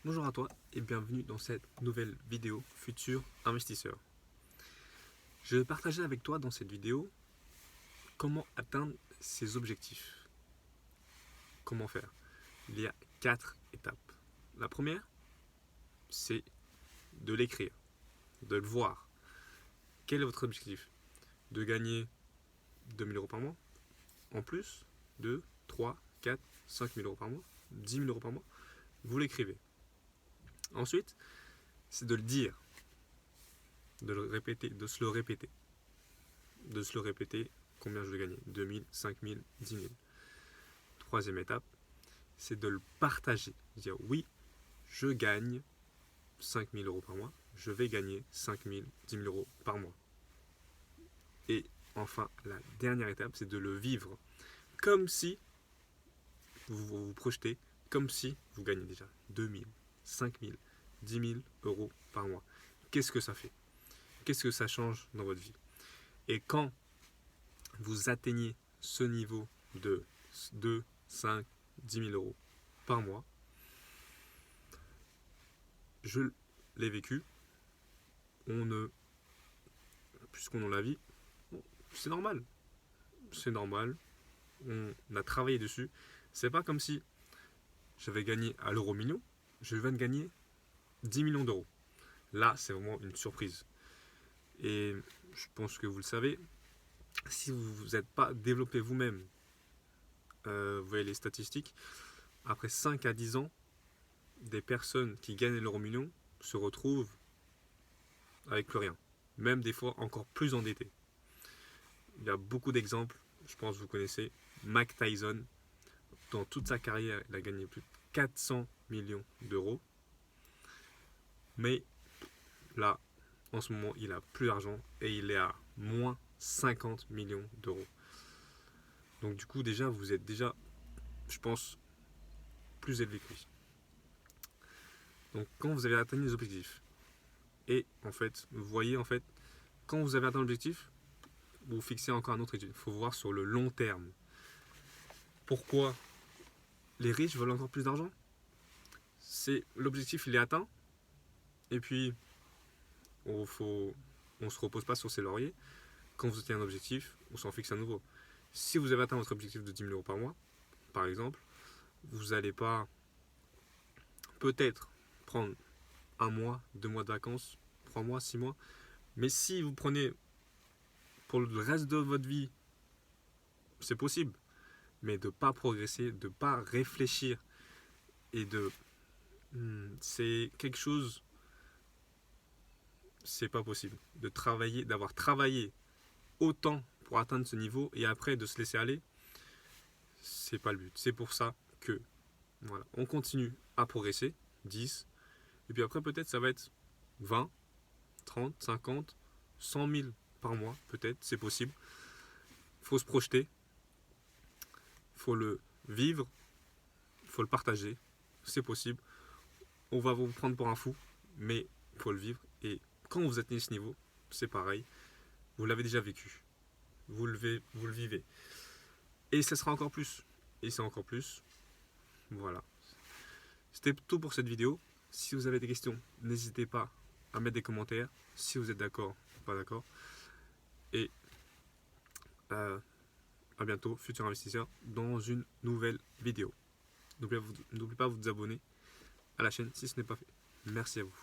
Bonjour à toi et bienvenue dans cette nouvelle vidéo Futur Investisseur. Je vais partager avec toi dans cette vidéo comment atteindre ses objectifs. Comment faire? Il y a 4 étapes. La première, c'est de l'écrire, de le voir. Quel est votre objectif? De gagner 2000 euros par mois, en plus de 3, 4, 5 000 euros par mois, 10 000 euros par mois. Vous l'écrivez. Ensuite, c'est de le dire, de le répéter, de se le répéter. Combien je vais gagner? 2000, 5000, 10 000. Troisième étape, c'est de le partager. Dire oui, je gagne 5 000 euros par mois, je vais gagner 5 000, 10 000 euros par mois. Et enfin, la dernière étape, c'est de le vivre comme si vous vous projetez, comme si vous gagnez déjà 2 000, 5 000, 10 000 euros par mois. Qu'est-ce que ça fait? Qu'est-ce que ça change dans votre vie? Et quand vous atteignez ce niveau de 2, 5, 10 000 euros par mois, je l'ai vécu, puisqu'on a la vie, c'est normal. C'est normal, on a travaillé dessus. C'est pas comme si j'avais gagné à l'euro million, je viens de gagner 10 millions d'euros. Là, c'est vraiment une surprise. Et je pense que vous le savez, si vous n'êtes pas développé vous-même, vous voyez les statistiques, après 5 à 10 ans, des personnes qui gagnent l'euro million se retrouvent avec plus rien. Même des fois encore plus endettés. Il y a beaucoup d'exemples, je pense que vous connaissez. Mike Tyson, dans toute sa carrière, il a gagné plus de 400 millions d'euros. Mais là, en ce moment, il n'a plus d'argent et il est à moins 50 millions d'euros. Donc du coup, déjà, vous êtes déjà, je pense, plus élevé que lui. Donc quand vous avez atteint les objectifs, et en fait, vous voyez, en fait, quand vous avez atteint l'objectif, vous fixez encore un autre étude. Il faut voir sur le long terme. Pourquoi les riches veulent encore plus d'argent? C'est l'objectif, il est atteint, et puis on ne se repose pas sur ses lauriers. Quand vous atteignez un objectif, on s'en fixe un nouveau. Si vous avez atteint votre objectif de 10 000 euros par mois, par exemple, vous n'allez pas peut-être prendre un mois, 2 mois de vacances, 3 mois, 6 mois. Mais si vous prenez pour le reste de votre vie, c'est possible. Mais de ne pas progresser, de ne pas réfléchir et c'est quelque chose, c'est pas possible. De travailler, d'avoir travaillé autant pour atteindre ce niveau et après de se laisser aller, c'est pas le but. C'est pour ça que voilà, on continue à progresser, 10, et puis après peut-être ça va être 20, 30, 50, 100 000 par mois, peut-être, c'est possible. Il faut se projeter, il faut le vivre, il faut le partager, c'est possible. On va vous prendre pour un fou, mais il faut le vivre. Et quand vous atteignez ce niveau, c'est pareil, vous l'avez déjà vécu, vous le vivez. Et ça sera encore plus. Et c'est encore plus. Voilà. C'était tout pour cette vidéo. Si vous avez des questions, n'hésitez pas à mettre des commentaires. Si vous êtes d'accord ou pas d'accord. Et à bientôt, futur investisseur, dans une nouvelle vidéo. N'oubliez pas de vous abonner à la chaîne si ce n'est pas fait. Merci à vous.